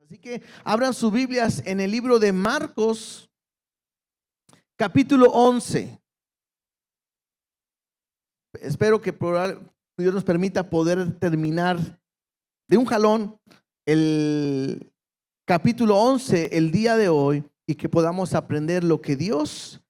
Así que abran sus Biblias en el libro de Marcos, capítulo 11. Espero que Dios nos permita poder terminar de un jalón el capítulo 11 el día de hoy y que podamos aprender lo que Dios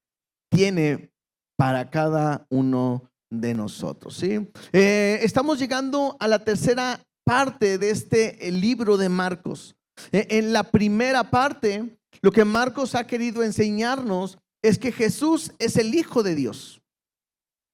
tiene para cada uno de nosotros, ¿sí? Estamos llegando a la tercera parte de este libro de Marcos. En la primera parte, lo que Marcos ha querido enseñarnos es que Jesús es el Hijo de Dios.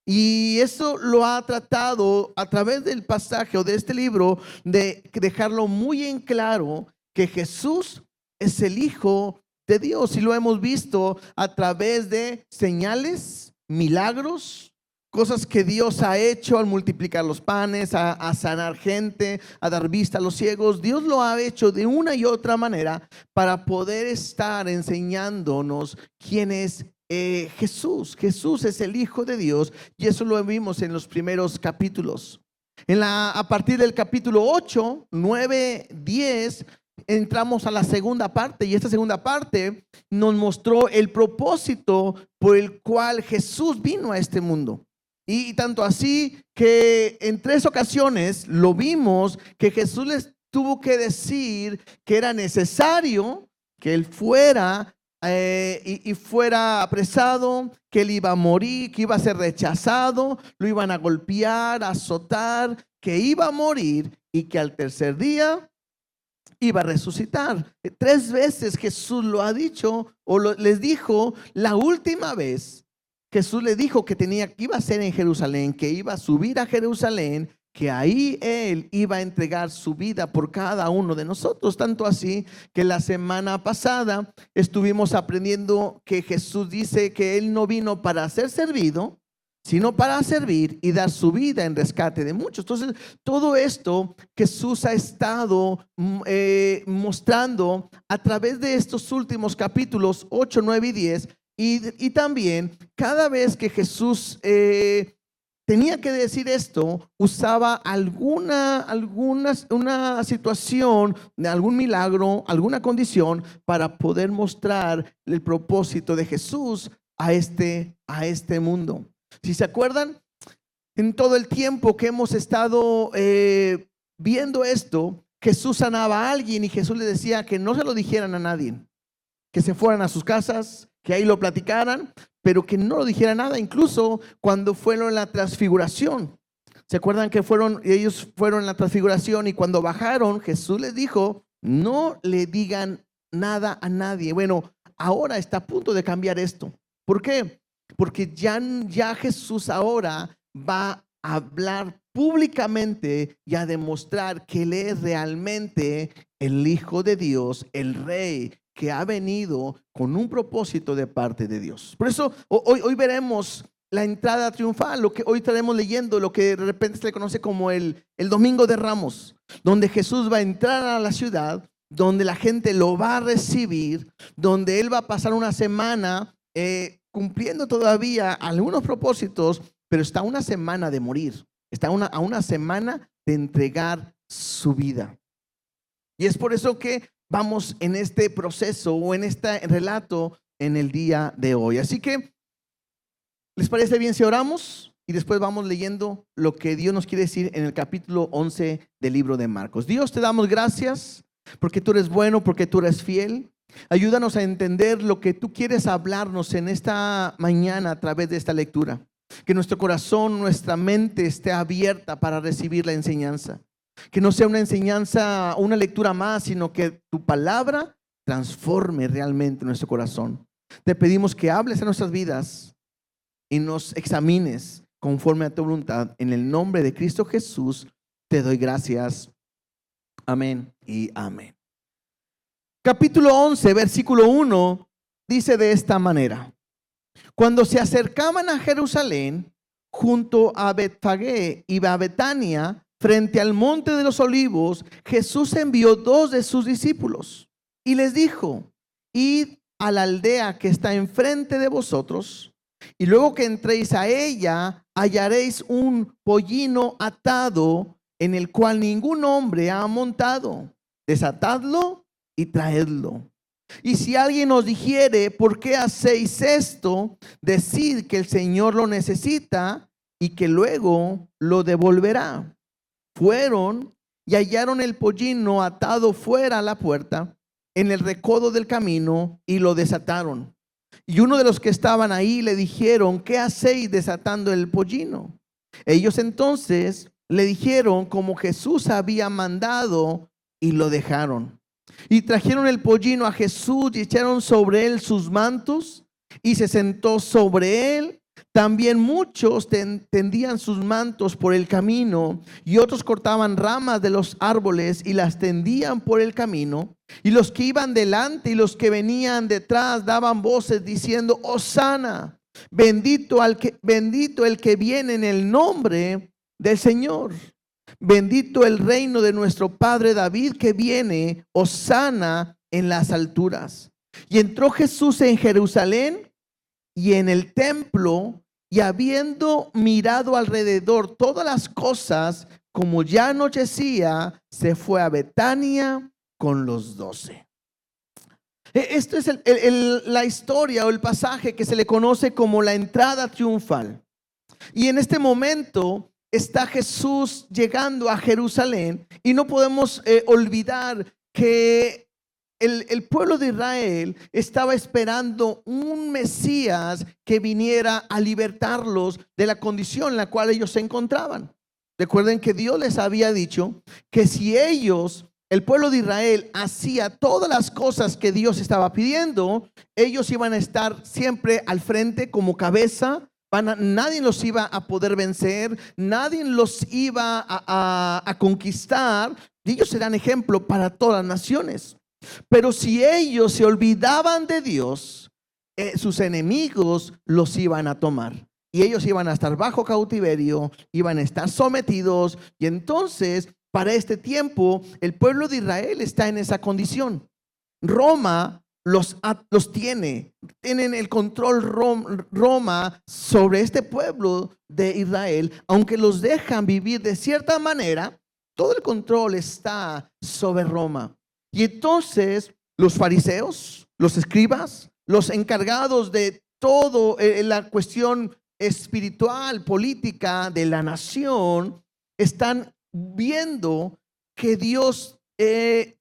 Y eso lo ha tratado a través del pasaje o de este libro, de dejarlo muy en claro que Jesús es el Hijo de Dios. Y lo hemos visto a través de señales, milagros, cosas que Dios ha hecho al multiplicar los panes, a sanar gente, a dar vista a los ciegos. Dios lo ha hecho de una y otra manera para poder estar enseñándonos quién es Jesús. Jesús es el Hijo de Dios, y eso lo vimos en los primeros capítulos. A partir del capítulo 8, 9, 10, entramos a la segunda parte, y esta segunda parte nos mostró el propósito por el cual Jesús vino a este mundo. Y tanto así que en 3 ocasiones lo vimos que Jesús les tuvo que decir que era necesario que Él fuera y fuera apresado, que Él iba a morir, que iba a ser rechazado, lo iban a golpear, a azotar, que iba a morir y que al tercer día iba a resucitar. 3 veces Jesús lo ha dicho, les dijo. La última vez Jesús le dijo que iba a ser en Jerusalén, que iba a subir a Jerusalén, que ahí Él iba a entregar su vida por cada uno de nosotros. Tanto así que la semana pasada estuvimos aprendiendo que Jesús dice que Él no vino para ser servido, sino para servir y dar su vida en rescate de muchos. Entonces, todo esto Jesús ha estado mostrando a través de estos últimos capítulos 8, 9 y 10. Y también cada vez que Jesús tenía que decir esto, usaba una situación, algún milagro, alguna condición para poder mostrar el propósito de Jesús a este mundo. Si se acuerdan, en todo el tiempo que hemos estado viendo esto, Jesús sanaba a alguien y Jesús le decía que no se lo dijeran a nadie, que se fueran a sus casas, que ahí lo platicaran, pero que no lo dijera nada. Incluso cuando fueron en la transfiguración, ¿se acuerdan que ellos fueron en la transfiguración y cuando bajaron, Jesús les dijo, no le digan nada a nadie? Bueno, ahora está a punto de cambiar esto. ¿Por qué? Porque ya Jesús ahora va a hablar públicamente y a demostrar que Él es realmente el Hijo de Dios, el Rey, que ha venido con un propósito de parte de Dios. Por eso hoy veremos la entrada triunfal, lo que hoy estaremos leyendo, lo que de repente se le conoce como el Domingo de Ramos, donde Jesús va a entrar a la ciudad, donde la gente lo va a recibir, donde Él va a pasar una semana cumpliendo todavía algunos propósitos, pero está a una semana de morir, está a una semana de entregar su vida. Y es por eso que vamos en este proceso o en este relato en el día de hoy. Así que, ¿les parece bien si oramos? Y después vamos leyendo lo que Dios nos quiere decir en el capítulo 11 del libro de Marcos. Dios, te damos gracias porque tú eres bueno, porque tú eres fiel. Ayúdanos a entender lo que tú quieres hablarnos en esta mañana a través de esta lectura. Que nuestro corazón, nuestra mente esté abierta para recibir la enseñanza. Que no sea una enseñanza, una lectura más, sino que tu palabra transforme realmente nuestro corazón. Te pedimos que hables a nuestras vidas y nos examines conforme a tu voluntad. En el nombre de Cristo Jesús te doy gracias. Amén y amén. Capítulo 11, versículo 1 dice de esta manera: cuando se acercaban a Jerusalén, junto a Betfagé y a Betania, frente al monte de los olivos, Jesús envió 2 de sus discípulos y les dijo: id a la aldea que está enfrente de vosotros, y luego que entréis a ella, hallaréis un pollino atado en el cual ningún hombre ha montado. Desatadlo y traedlo. Y si alguien os dijere, ¿por qué hacéis esto? Decid que el Señor lo necesita y que luego lo devolverá. Fueron y hallaron el pollino atado fuera a la puerta, en el recodo del camino, y lo desataron. Y uno de los que estaban ahí le dijeron, ¿qué hacéis desatando el pollino? Ellos entonces le dijeron como Jesús había mandado, y lo dejaron. Y trajeron el pollino a Jesús y echaron sobre él sus mantos, y se sentó sobre él. También muchos tendían sus mantos por el camino, y otros cortaban ramas de los árboles y las tendían por el camino. Y los que iban delante y los que venían detrás daban voces diciendo, Hosana, bendito el que viene en el nombre del Señor. Bendito el reino de nuestro padre David que viene, Hosana en las alturas. Y entró Jesús en Jerusalén y en el templo, y habiendo mirado alrededor todas las cosas, como ya anochecía, se fue a Betania con los 12. Esto es la historia o el pasaje que se le conoce como la entrada triunfal. Y en este momento está Jesús llegando a Jerusalén, y no podemos olvidar que el pueblo de Israel estaba esperando un Mesías que viniera a libertarlos de la condición en la cual ellos se encontraban. Recuerden que Dios les había dicho que si ellos, el pueblo de Israel, hacía todas las cosas que Dios estaba pidiendo, ellos iban a estar siempre al frente como cabeza. Nadie los iba a poder vencer, nadie los iba a conquistar, y ellos serán ejemplo para todas las naciones. Pero si ellos se olvidaban de Dios, sus enemigos los iban a tomar, y ellos iban a estar bajo cautiverio, iban a estar sometidos. Y entonces, para este tiempo, el pueblo de Israel está en esa condición. Roma los tienen el control. Roma sobre este pueblo de Israel, aunque los dejan vivir de cierta manera, todo el control está sobre Roma. Y entonces los fariseos, los escribas, los encargados de todo la cuestión espiritual, política de la nación, están viendo que Dios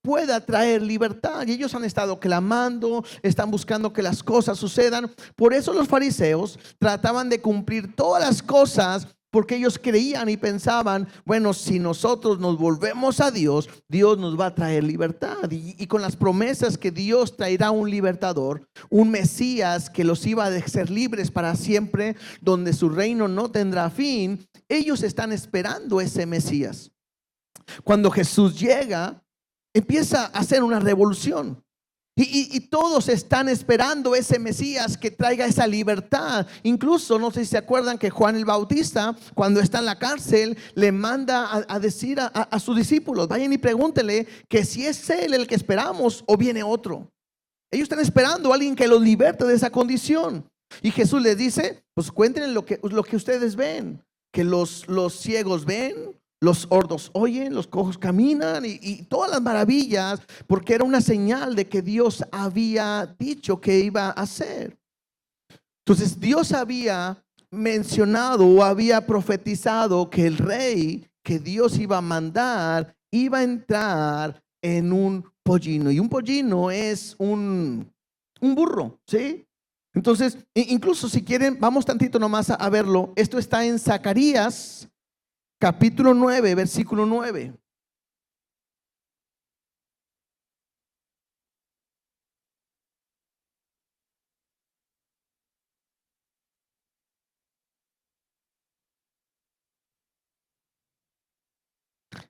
pueda traer libertad, y ellos han estado clamando, están buscando que las cosas sucedan. Por eso los fariseos trataban de cumplir todas las cosas, porque ellos creían y pensaban, bueno, si nosotros nos volvemos a Dios, Dios nos va a traer libertad, y con las promesas que Dios traerá un libertador, un Mesías que los iba a ser libres para siempre, donde su reino no tendrá fin. Ellos están esperando ese Mesías. Cuando Jesús llega, empieza a hacer una revolución. Y todos están esperando ese Mesías que traiga esa libertad. Incluso, no sé si se acuerdan que Juan el Bautista, cuando está en la cárcel, le manda a decir a sus discípulos, vayan y pregúntenle que si es él el que esperamos o viene otro. Ellos están esperando a alguien que los liberte de esa condición. Y Jesús les dice, pues cuéntenle lo que ustedes ven, que los ciegos ven, los sordos oyen, los cojos caminan, y todas las maravillas, porque era una señal de que Dios había dicho que iba a hacer. Entonces Dios había mencionado o había profetizado que el rey que Dios iba a mandar iba a entrar en un pollino, y un pollino es un burro, ¿sí? Entonces, incluso si quieren, vamos tantito nomás a verlo. Esto está en Zacarías capítulo 9, versículo 9.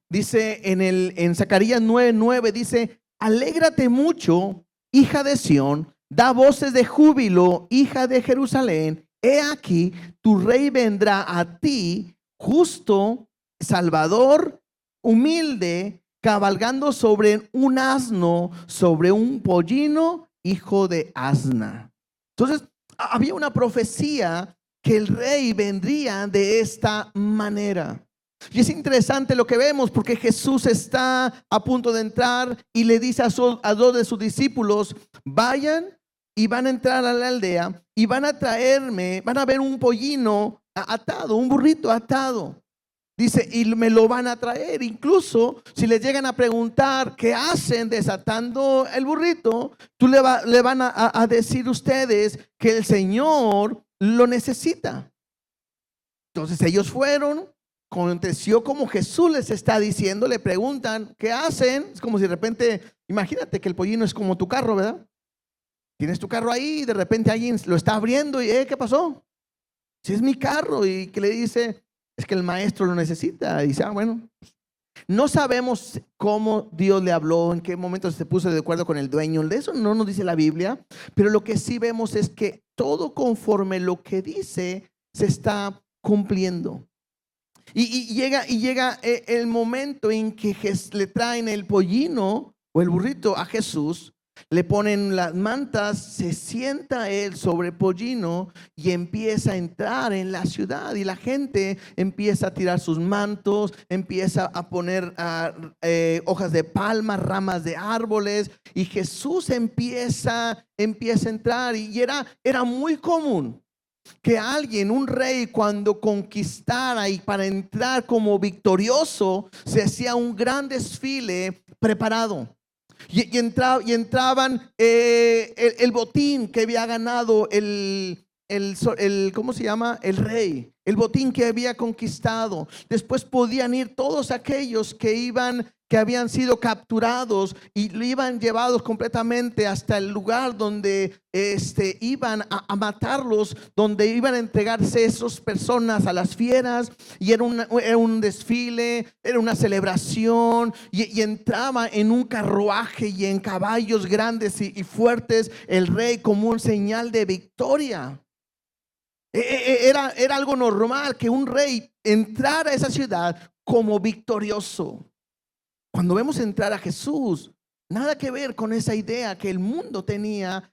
Dice en Zacarías 9:9, dice, alégrate mucho, hija de Sión, da voces de júbilo, hija de Jerusalén. He aquí, tu rey vendrá a ti, justo, salvador, humilde, cabalgando sobre un asno, sobre un pollino, hijo de asna. Entonces, había una profecía que el rey vendría de esta manera. Y es interesante lo que vemos porque Jesús está a punto de entrar y le dice a dos de sus discípulos: vayan y van a entrar a la aldea y van a traerme, van a ver un pollino atado, un burrito atado. Dice, y me lo van a traer. Incluso si les llegan a preguntar qué hacen desatando el burrito, le van a decir ustedes que el Señor lo necesita. Entonces ellos fueron, aconteció como Jesús les está diciendo, le preguntan qué hacen. Es como si de repente, imagínate que el pollino es como tu carro, ¿verdad? Tienes tu carro ahí y de repente alguien lo está abriendo y ¿qué pasó? Si es mi carro, y que le dice, es que el maestro lo necesita. Y dice, bueno, no sabemos cómo Dios le habló, en qué momento se puso de acuerdo con el dueño. De eso no nos dice la Biblia, pero lo que sí vemos es que todo conforme lo que dice se está cumpliendo. Y llega el momento en que le traen el pollino o el burrito a Jesús. Le ponen las mantas, se sienta él sobre el pollino y empieza a entrar en la ciudad, y la gente empieza a tirar sus mantos, empieza a poner hojas de palma, ramas de árboles, y Jesús empieza a entrar. Y era muy común que alguien, un rey, cuando conquistara y para entrar como victorioso, se hacía un gran desfile preparado. Y entraban el botín que había ganado ¿cómo se llama? El rey, el botín que había conquistado. Después podían ir todos aquellos que habían sido capturados y iban llevados completamente hasta el lugar donde iban a matarlos, donde iban a entregarse esas personas a las fieras. Y era un desfile, era una celebración, y entraba en un carruaje y en caballos grandes y fuertes el rey, como un señal de victoria. Era algo normal que un rey entrara a esa ciudad como victorioso. Cuando vemos entrar a Jesús, nada que ver con esa idea que el mundo tenía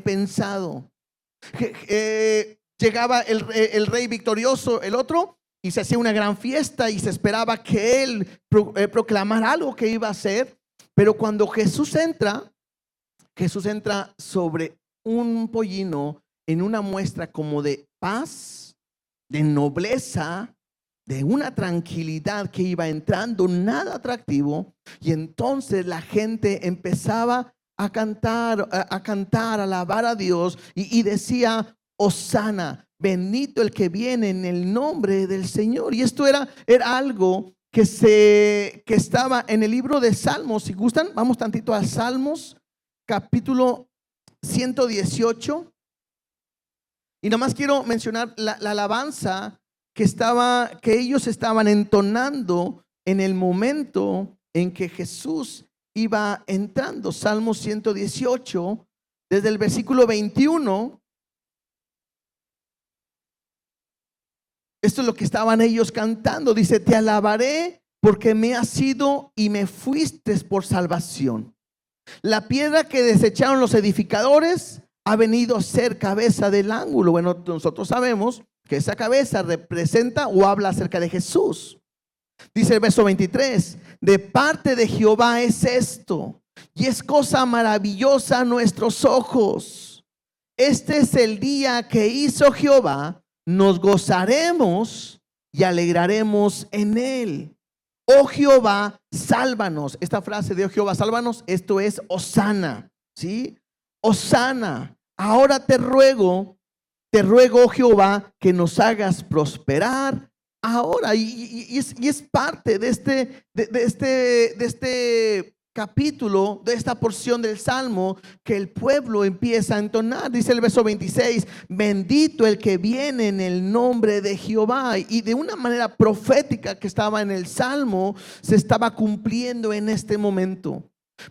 pensado. Llegaba el rey victorioso, el otro, y se hacía una gran fiesta y se esperaba que él proclamara algo que iba a hacer. Pero cuando Jesús entra sobre un pollino, en una muestra como de paz, de nobleza, de una tranquilidad que iba entrando, nada atractivo. Y entonces la gente empezaba a cantar, a alabar a Dios, y decía: Hosana, bendito el que viene en el nombre del Señor. Y esto era algo que estaba en el libro de Salmos. Si gustan, vamos tantito a Salmos, capítulo 118. Y nomás quiero mencionar la alabanza que ellos estaban entonando en el momento en que Jesús iba entrando. Salmo 118, desde el versículo 21. Esto es lo que estaban ellos cantando. Dice: te alabaré porque me has sido y me fuiste por salvación. La piedra que desecharon los edificadores ha venido a ser cabeza del ángulo. Bueno, nosotros sabemos que esa cabeza representa o habla acerca de Jesús. Dice el verso 23: de parte de Jehová es esto, y es cosa maravillosa a nuestros ojos. Este es el día que hizo Jehová, nos gozaremos y alegraremos en él. Oh Jehová, sálvanos. Esta frase de oh Jehová, sálvanos, esto es Hosana, ¿sí? Hosana, ahora te ruego, oh Jehová, que nos hagas prosperar ahora. Y es parte de este capítulo, de esta porción del Salmo, que el pueblo empieza a entonar. Dice el verso 26: bendito el que viene en el nombre de Jehová. Y de una manera profética que estaba en el Salmo, se estaba cumpliendo en este momento,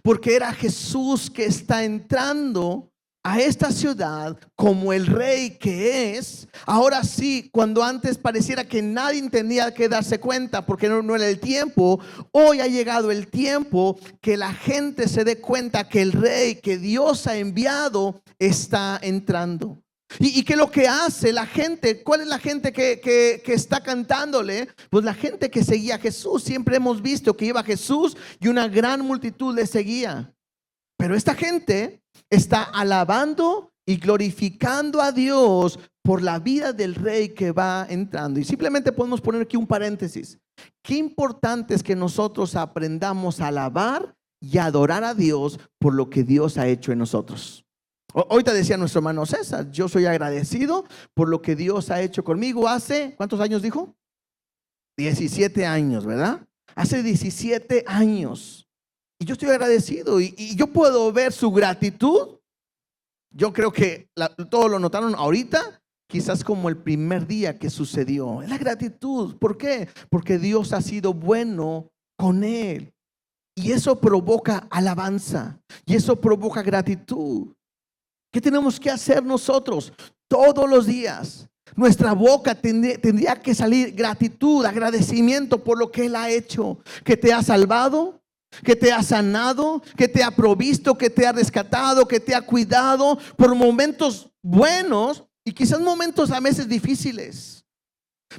porque era Jesús que está entrando a esta ciudad como el rey que es. Ahora sí, cuando antes pareciera que nadie tenía que darse cuenta porque no era el tiempo, hoy ha llegado el tiempo que la gente se dé cuenta que el rey que Dios ha enviado está entrando. Y que lo que hace la gente, ¿cuál es la gente que está cantándole? Pues la gente que seguía a Jesús. Siempre hemos visto que iba Jesús y una gran multitud le seguía. Pero esta gente está alabando y glorificando a Dios por la vida del rey que va entrando. Y simplemente podemos poner aquí un paréntesis. Qué importante es que nosotros aprendamos a alabar y adorar a Dios por lo que Dios ha hecho en nosotros. Ahorita decía nuestro hermano César, yo soy agradecido por lo que Dios ha hecho conmigo hace, ¿cuántos años dijo? 17 años, ¿verdad? Hace 17 años. Y yo estoy agradecido y yo puedo ver su gratitud. Yo creo que todos lo notaron ahorita, quizás como el primer día que sucedió. Es la gratitud. ¿Por qué? Porque Dios ha sido bueno con él. Y eso provoca alabanza. Y eso provoca gratitud. ¿Qué tenemos que hacer nosotros todos los días? Nuestra boca tendría que salir gratitud, agradecimiento por lo que Él ha hecho, que te ha salvado, que te ha sanado, que te ha provisto, que te ha rescatado, que te ha cuidado por momentos buenos y quizás momentos a veces difíciles.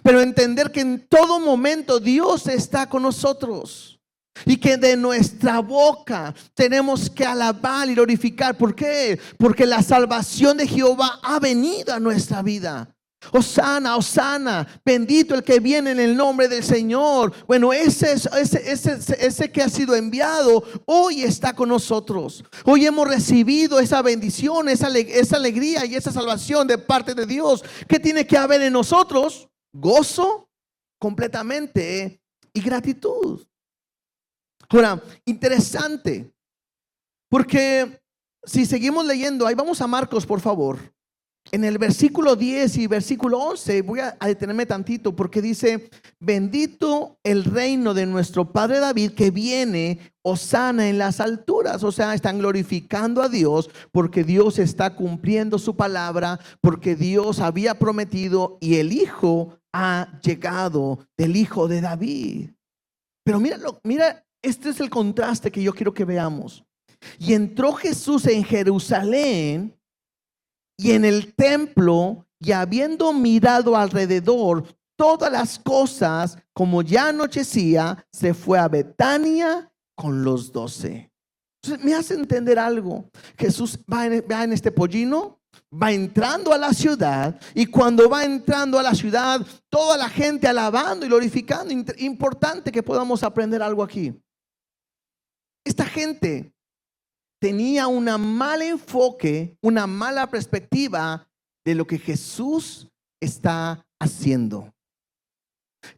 Pero entender que en todo momento Dios está con nosotros. Y que de nuestra boca tenemos que alabar y glorificar. ¿Por qué? Porque la salvación de Jehová ha venido a nuestra vida. Hosana, hosana, bendito el que viene en el nombre del Señor. Bueno, ese que ha sido enviado hoy está con nosotros. Hoy hemos recibido esa bendición, esa alegría y esa salvación de parte de Dios. ¿Qué tiene que haber en nosotros? Gozo completamente y gratitud. Ahora, interesante, porque si seguimos leyendo, ahí vamos a Marcos, por favor. En el versículo 10 y versículo 11, voy a detenerme tantito porque dice, bendito el reino de nuestro Padre David que viene, hosana en las alturas. O sea, están glorificando a Dios porque Dios está cumpliendo su palabra, porque Dios había prometido y el Hijo ha llegado, del Hijo de David. Pero mira, este es el contraste que yo quiero que veamos. Y entró Jesús en Jerusalén y en el templo, y habiendo mirado alrededor todas las cosas, como ya anochecía, se fue a Betania con los 12. Entonces me hace entender algo. Jesús va en este pollino, va entrando a la ciudad, y cuando va entrando a la ciudad, toda la gente alabando y glorificando. Importante que podamos aprender algo aquí. Esta gente tenía un mal enfoque, una mala perspectiva de lo que Jesús está haciendo.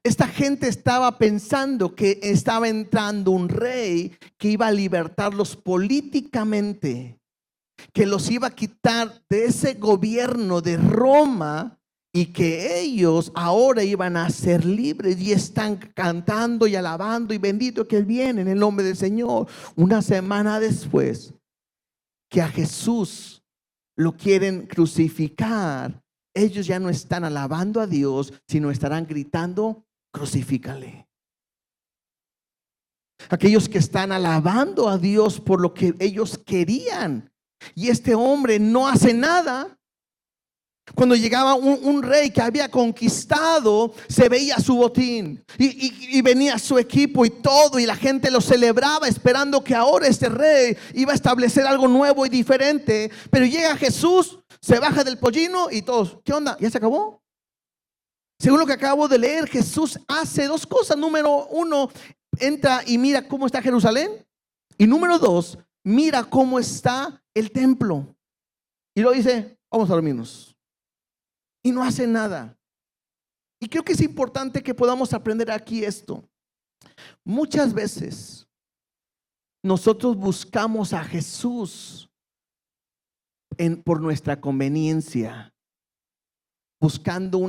Esta gente estaba pensando que estaba entrando un rey que iba a libertarlos políticamente, que los iba a quitar de ese gobierno de Roma y que ellos ahora iban a ser libres, y están cantando y alabando y bendito que Él viene en el nombre del Señor. Una semana después que a Jesús lo quieren crucificar, ellos ya no están alabando a Dios, sino estarán gritando, crucifícale. Aquellos que están alabando a Dios por lo que ellos querían, y este hombre no hace nada. Cuando llegaba un rey que había conquistado, se veía su botín y venía su equipo y todo, y la gente lo celebraba esperando que ahora este rey iba a establecer algo nuevo y diferente. Pero llega Jesús, se baja del pollino y todos, ¿qué onda? ¿Ya se acabó? Según lo que acabo de leer, Jesús hace dos cosas. Número uno, entra y mira cómo está Jerusalén. Y número dos, mira cómo está el templo. Y luego dice, vamos a dormirnos. Y no hace nada. Y creo que es importante que podamos aprender aquí esto. Muchas veces nosotros buscamos a Jesús por nuestra conveniencia, buscando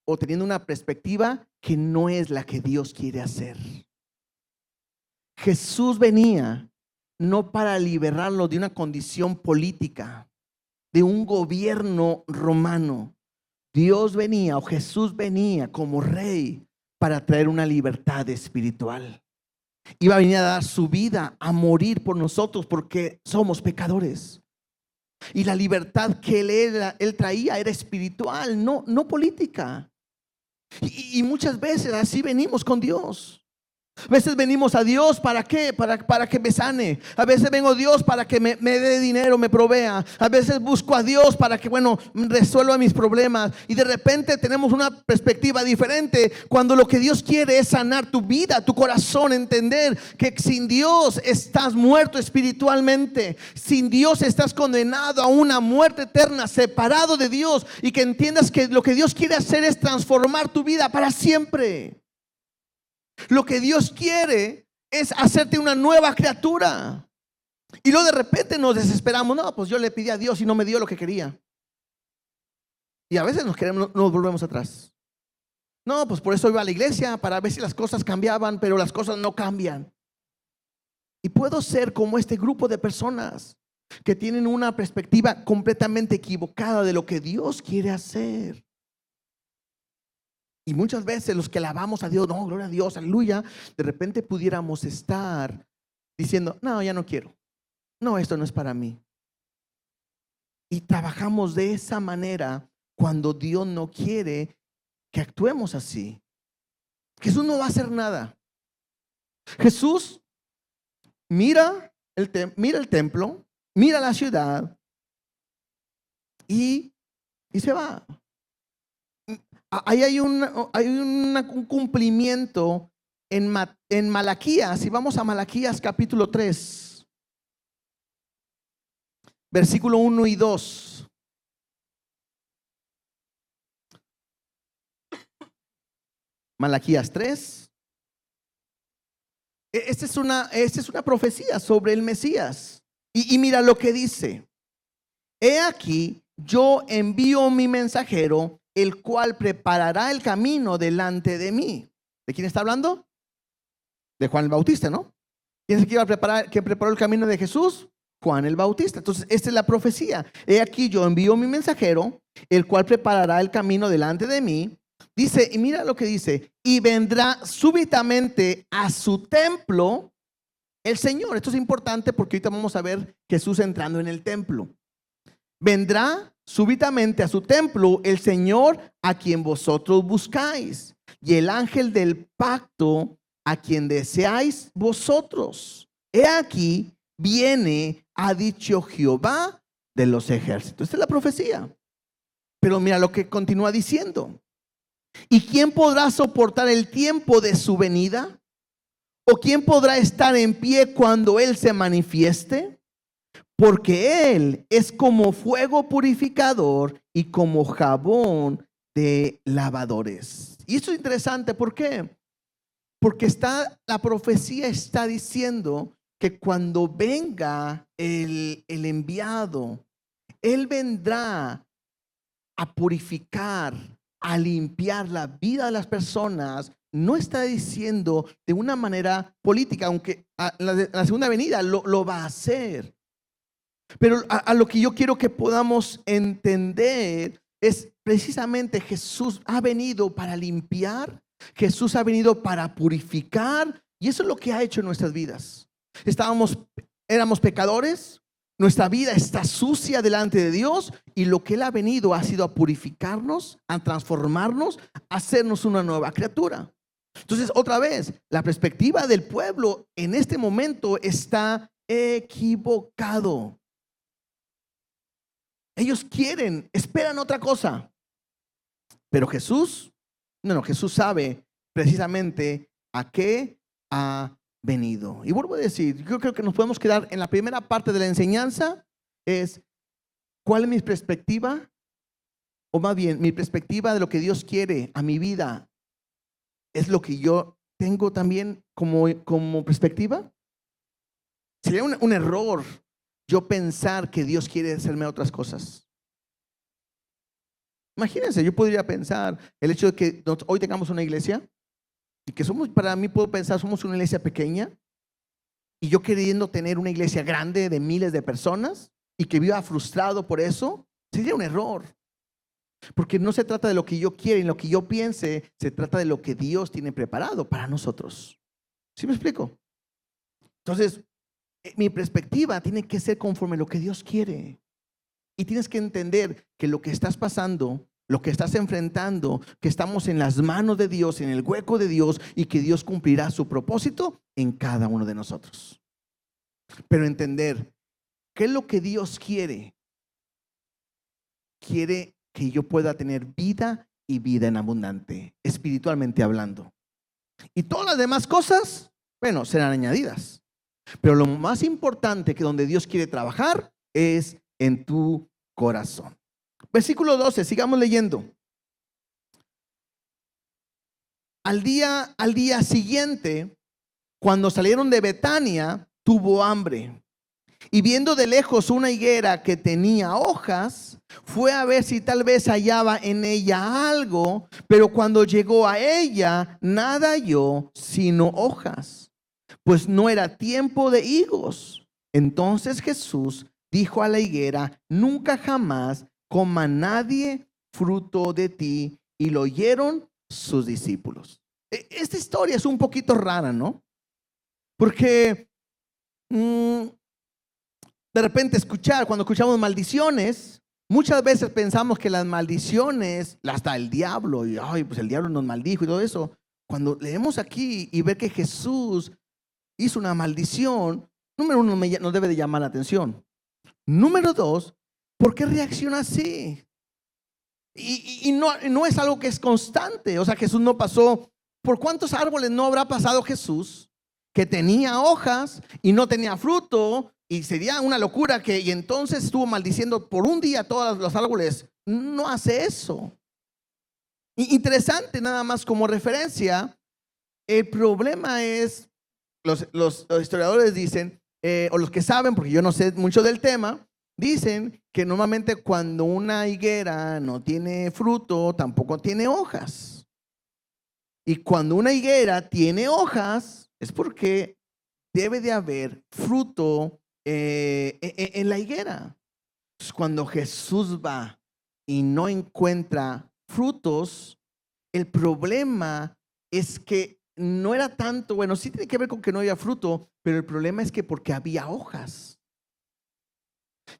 o teniendo una perspectiva que no es la que Dios quiere hacer. Jesús venía no para liberarlo de una condición política, de un gobierno romano. Dios venía, o Jesús venía como rey para traer una libertad espiritual. Iba a venir a dar su vida, a morir por nosotros porque somos pecadores. Y la libertad que él traía era espiritual, no política. Y muchas veces así venimos con Dios. A veces venimos a Dios, ¿para qué? Para que me sane. A veces vengo a Dios para que me dé dinero, me provea. A veces busco a Dios para que, resuelva mis problemas. Y de repente tenemos una perspectiva diferente cuando lo que Dios quiere es sanar tu vida, tu corazón, entender que sin Dios estás muerto espiritualmente. Sin Dios estás condenado a una muerte eterna, separado de Dios. Y que entiendas que lo que Dios quiere hacer es transformar tu vida para siempre. Lo que Dios quiere es hacerte una nueva criatura. Y luego de repente nos desesperamos. No, pues yo le pedí a Dios y no me dio lo que quería. Y a veces nos volvemos atrás. No, pues por eso iba a la iglesia, para ver si las cosas cambiaban, pero las cosas no cambian. Y puedo ser como este grupo de personas que tienen una perspectiva completamente equivocada de lo que Dios quiere hacer. Y muchas veces los que alabamos a Dios, no, gloria a Dios, aleluya, de repente pudiéramos estar diciendo, no, ya no quiero. No, esto no es para mí. Y trabajamos de esa manera cuando Dios no quiere que actuemos así. Jesús no va a hacer nada. Jesús mira el templo, mira la ciudad y se va. Ahí hay un cumplimiento en Malaquías. Si vamos a Malaquías capítulo 3, versículo 1 y 2. Malaquías 3. Esta es una profecía sobre el Mesías. Y mira lo que dice. He aquí, yo envío mi mensajero, el cual preparará el camino delante de mí. ¿De quién está hablando? De Juan el Bautista, ¿no? ¿Quién es el que iba a preparar, que preparó el camino de Jesús? Juan el Bautista. Entonces, esta es la profecía. He aquí, yo envío mi mensajero, el cual preparará el camino delante de mí. Dice, y mira lo que dice, y vendrá súbitamente a su templo el Señor. Esto es importante porque ahorita vamos a ver Jesús entrando en el templo. Vendrá súbitamente a su templo el Señor a quien vosotros buscáis, y el ángel del pacto a quien deseáis vosotros. He aquí, viene, ha dicho Jehová de los ejércitos. Esta es la profecía. Pero mira lo que continúa diciendo. ¿Y quién podrá soportar el tiempo de su venida? ¿O quién podrá estar en pie cuando Él se manifieste? Porque Él es como fuego purificador y como jabón de lavadores. Y esto es interesante, ¿por qué? Porque la profecía está diciendo que cuando venga el enviado, Él vendrá a purificar, a limpiar la vida de las personas. No está diciendo de una manera política, aunque la segunda venida lo va a hacer. Pero a lo que yo quiero que podamos entender es precisamente Jesús ha venido para limpiar, Jesús ha venido para purificar, y eso es lo que ha hecho en nuestras vidas. Éramos pecadores, nuestra vida está sucia delante de Dios, y lo que Él ha venido ha sido a purificarnos, a transformarnos, a hacernos una nueva criatura. Entonces, otra vez, la perspectiva del pueblo en este momento está equivocado. Ellos esperan otra cosa. Pero Jesús sabe precisamente a qué ha venido. Y vuelvo a decir, yo creo que nos podemos quedar en la primera parte de la enseñanza, es ¿cuál es mi perspectiva? O más bien, mi perspectiva de lo que Dios quiere a mi vida, ¿es lo que yo tengo también como perspectiva? Sería un error yo pensar que Dios quiere hacerme otras cosas. Imagínense, yo podría pensar el hecho de que hoy tengamos una iglesia y que para mí puedo pensar, somos una iglesia pequeña y yo queriendo tener una iglesia grande de miles de personas y que viva frustrado por eso, sería un error. Porque no se trata de lo que yo quiera y lo que yo piense, se trata de lo que Dios tiene preparado para nosotros. ¿Sí me explico? Entonces, mi perspectiva tiene que ser conforme a lo que Dios quiere. Y tienes que entender que lo que estás pasando, lo que estás enfrentando, que estamos en las manos de Dios, en el hueco de Dios, y que Dios cumplirá su propósito en cada uno de nosotros. Pero entender qué es lo que Dios quiere. Quiere que yo pueda tener vida y vida en abundante, espiritualmente hablando. Y todas las demás cosas, bueno, serán añadidas. Pero lo más importante que donde Dios quiere trabajar es en tu corazón. Versículo 12, sigamos leyendo. Al día siguiente, cuando salieron de Betania, tuvo hambre. Y viendo de lejos una higuera que tenía hojas, fue a ver si tal vez hallaba en ella algo, pero cuando llegó a ella, nada halló sino hojas, pues no era tiempo de higos. Entonces Jesús dijo a la higuera: nunca jamás coma nadie fruto de ti. Y lo oyeron sus discípulos. Esta historia es un poquito rara, ¿no? Porque de repente cuando escuchamos maldiciones, muchas veces pensamos que las maldiciones las da el diablo y ay, pues el diablo nos maldijo y todo eso. Cuando leemos aquí y ver que Jesús hizo una maldición, número uno, nos debe de llamar la atención. Número dos, ¿por qué reacciona así? Y no es algo que es constante. O sea, Jesús no pasó. ¿Por cuántos árboles no habrá pasado Jesús que tenía hojas y no tenía fruto? Y sería una locura y entonces estuvo maldiciendo por un día todos los árboles. No hace eso. Interesante, nada más como referencia. El problema es, los historiadores dicen, o los que saben, porque yo no sé mucho del tema, dicen que normalmente cuando una higuera no tiene fruto, tampoco tiene hojas. Y cuando una higuera tiene hojas, es porque debe de haber fruto en la higuera. Entonces, cuando Jesús va y no encuentra frutos, el problema es que no era tanto, bueno, sí tiene que ver con que no había fruto, pero el problema es que porque había hojas.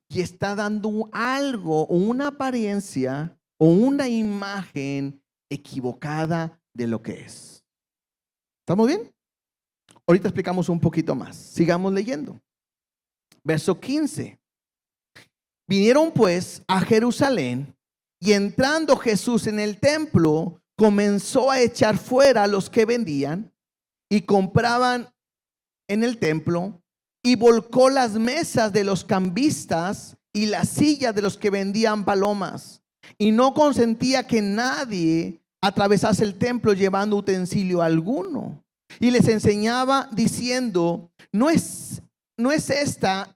Y está dando algo, o una apariencia, o una imagen equivocada de lo que es. ¿Estamos bien? Ahorita explicamos un poquito más. Sigamos leyendo. Verso 15. Vinieron pues a Jerusalén, y entrando Jesús en el templo, comenzó a echar fuera a los que vendían y compraban en el templo, y volcó las mesas de los cambistas y las sillas de los que vendían palomas, y no consentía que nadie atravesase el templo llevando utensilio alguno. Y les enseñaba diciendo: no está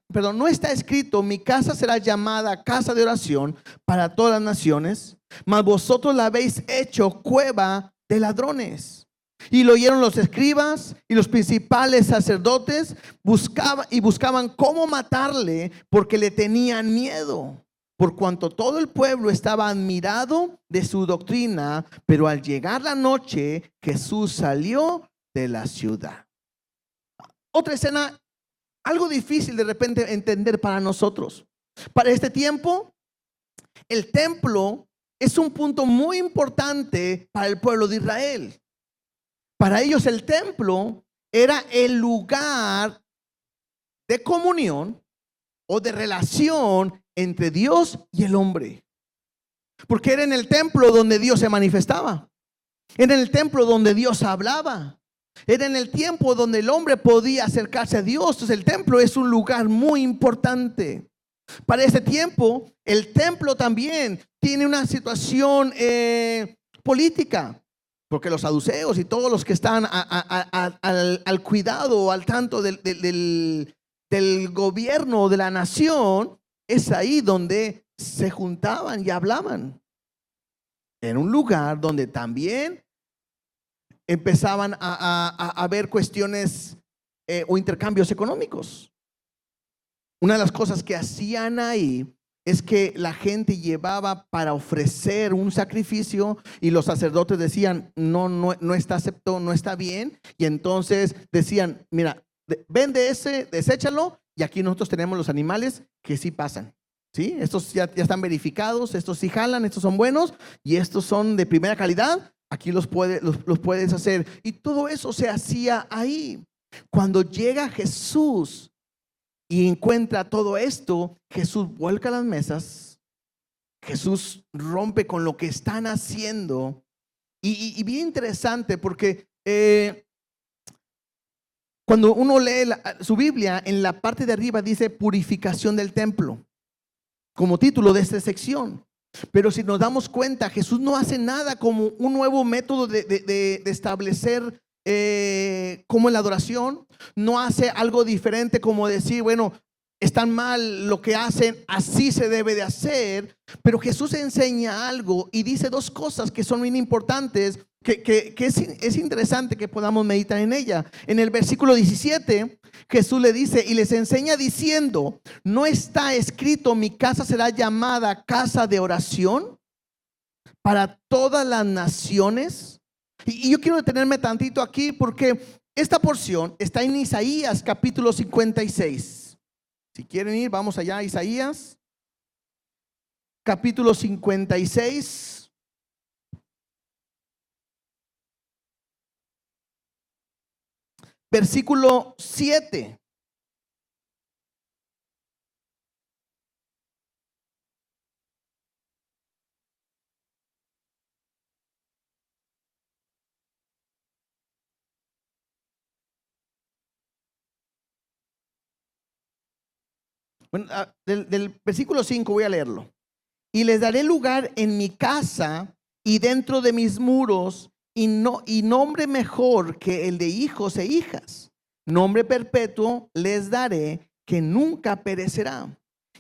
escrito: mi casa será llamada casa de oración para todas las naciones, mas vosotros la habéis hecho cueva de ladrones. Y lo oyeron los escribas y los principales sacerdotes, buscaban cómo matarle, porque le tenían miedo, por cuanto todo el pueblo estaba admirado de su doctrina. Pero al llegar la noche, Jesús salió de la ciudad. Otra escena algo difícil de repente entender para nosotros. Para este tiempo, el templo es un punto muy importante para el pueblo de Israel. Para ellos el templo era el lugar de comunión o de relación entre Dios y el hombre. Porque era en el templo donde Dios se manifestaba. Era en el templo donde Dios hablaba. Era en el tiempo donde el hombre podía acercarse a Dios. Entonces el templo es un lugar muy importante. Para ese tiempo, el templo también tiene una situación política. Porque los saduceos y todos los que están al cuidado o al tanto del gobierno de la nación, es ahí donde se juntaban y hablaban. En un lugar donde también empezaban a ver cuestiones o intercambios económicos. Una de las cosas que hacían ahí es que la gente llevaba para ofrecer un sacrificio y los sacerdotes decían: no está acepto, no está bien. Y entonces decían: mira, vende ese, deséchalo, y aquí nosotros tenemos los animales que sí pasan. ¿Sí? Estos ya están verificados, estos sí jalan, estos son buenos y estos son de primera calidad. Aquí los puedes hacer. Y todo eso se hacía ahí. Cuando llega Jesús y encuentra todo esto, Jesús vuelca las mesas. Jesús rompe con lo que están haciendo. Y bien interesante porque cuando uno lee su Biblia, en la parte de arriba dice purificación del templo, como título de esta sección. Pero si nos damos cuenta, Jesús no hace nada como un nuevo método de establecer como en la adoración. No hace algo diferente como decir, bueno, están mal lo que hacen, así se debe de hacer. Pero Jesús enseña algo y dice dos cosas que son bien importantes, que es interesante que podamos meditar en ella. En el versículo 17, Jesús le dice y les enseña diciendo: ¿no está escrito, mi casa será llamada casa de oración para todas las naciones? Y yo quiero detenerme tantito aquí porque esta porción está en Isaías capítulo 56. Si quieren ir, vamos allá a Isaías capítulo 56. Versículo 7. Bueno, del versículo 5 voy a leerlo. Y les daré lugar en mi casa y dentro de mis muros, y nombre mejor que el de hijos e hijas. Nombre perpetuo les daré, que nunca perecerá.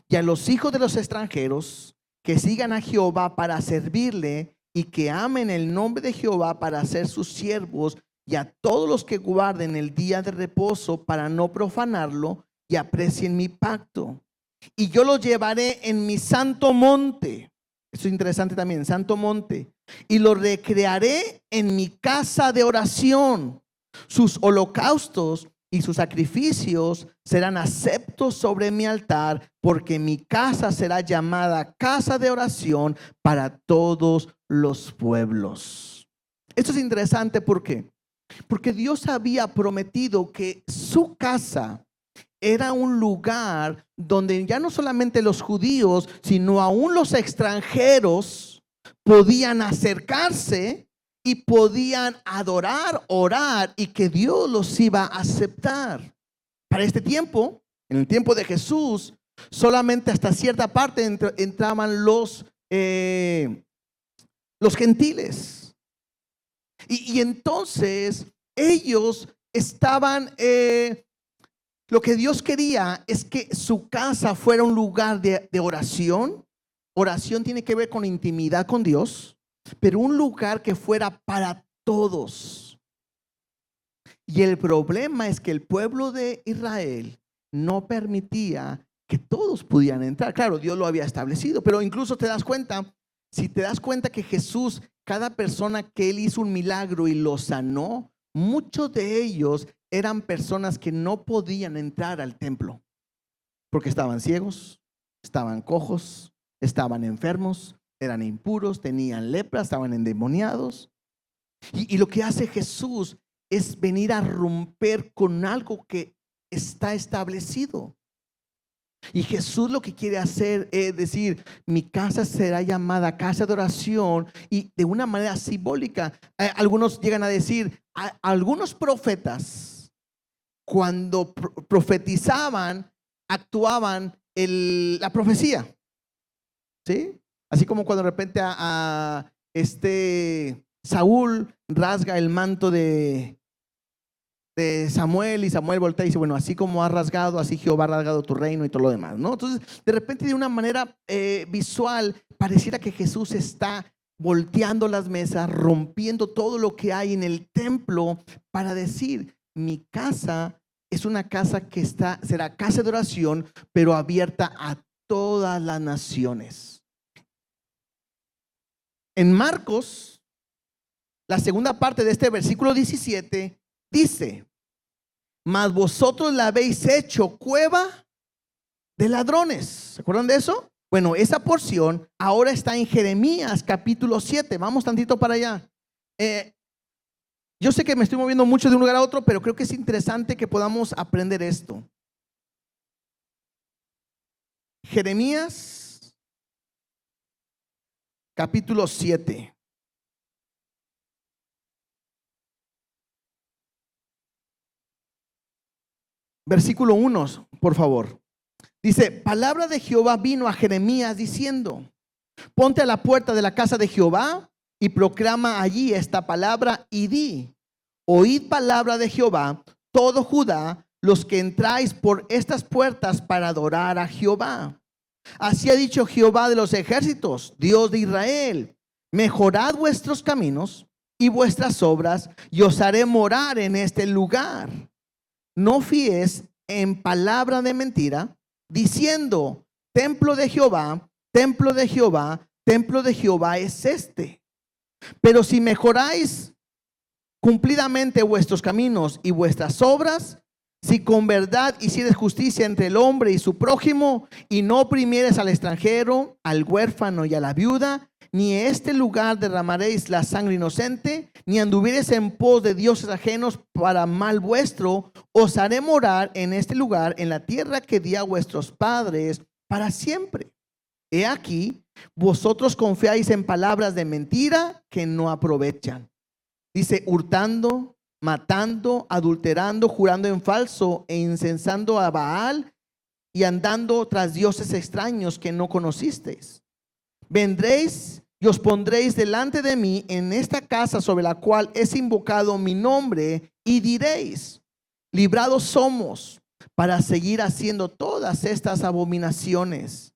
Y a los hijos de los extranjeros que sigan a Jehová para servirle y que amen el nombre de Jehová para ser sus siervos, y a todos los que guarden el día de reposo para no profanarlo y aprecien mi pacto. Y yo los llevaré en mi santo monte. Eso es interesante también, santo monte. Y los recrearé en mi casa de oración. Sus holocaustos y sus sacrificios serán aceptos sobre mi altar, porque mi casa será llamada casa de oración para todos los pueblos. Esto es interesante, ¿por qué? Porque Dios había prometido que su casa era un lugar donde ya no solamente los judíos, sino aún los extranjeros podían acercarse y podían adorar, orar, y que Dios los iba a aceptar. Para este tiempo, en el tiempo de Jesús, solamente hasta cierta parte entraban los gentiles. Y entonces ellos estaban... lo que Dios quería es que su casa fuera un lugar de oración. Oración tiene que ver con intimidad con Dios, pero un lugar que fuera para todos. Y el problema es que el pueblo de Israel no permitía que todos pudieran entrar. Claro, Dios lo había establecido, pero incluso te das cuenta, si te das cuenta que Jesús, cada persona que él hizo un milagro y lo sanó, muchos de ellos eran personas que no podían entrar al templo porque estaban ciegos, estaban cojos, estaban enfermos, eran impuros, tenían lepra, estaban endemoniados. Y lo que hace Jesús es venir a romper con algo que está establecido. Y Jesús lo que quiere hacer es decir: mi casa será llamada casa de oración, y de una manera simbólica. Algunos llegan a decir, algunos profetas, cuando profetizaban, actuaban la profecía, ¿sí? Así como cuando de repente a Saúl rasga el manto de Samuel, y Samuel voltea y dice: bueno, así como has rasgado, así Jehová ha rasgado tu reino, y todo lo demás, ¿no? Entonces, de repente, de una manera visual, pareciera que Jesús está volteando las mesas, rompiendo todo lo que hay en el templo, para decir: mi casa es una casa que será casa de oración, pero abierta a todas las naciones. En Marcos, la segunda parte de este versículo 17 dice: mas vosotros la habéis hecho cueva de ladrones. ¿Se acuerdan de eso? Bueno, esa porción ahora está en Jeremías capítulo 7. Vamos tantito para allá. Yo sé que me estoy moviendo mucho de un lugar a otro, pero creo que es interesante que podamos aprender esto. Jeremías capítulo 7. Versículo 1, por favor. Dice, palabra de Jehová vino a Jeremías diciendo, ponte a la puerta de la casa de Jehová y proclama allí esta palabra y di, oíd palabra de Jehová, todo Judá, los que entráis por estas puertas para adorar a Jehová. Así ha dicho Jehová de los ejércitos, Dios de Israel, mejorad vuestros caminos y vuestras obras y os haré morar en este lugar. No fíes en palabra de mentira, diciendo, templo de Jehová, templo de Jehová, templo de Jehová es este. Pero si mejoráis cumplidamente vuestros caminos y vuestras obras, si con verdad hicieres justicia entre el hombre y su prójimo, y no oprimieres al extranjero, al huérfano y a la viuda, ni en este lugar derramaréis la sangre inocente, ni anduviereis en pos de dioses ajenos para mal vuestro, os haré morar en este lugar, en la tierra que di a vuestros padres para siempre. He aquí, vosotros confiáis en palabras de mentira que no aprovechan. Dice, hurtando, matando, adulterando, jurando en falso e incensando a Baal y andando tras dioses extraños que no conocisteis. Vendréis y os pondréis delante de mí en esta casa sobre la cual es invocado mi nombre y diréis, librados somos para seguir haciendo todas estas abominaciones.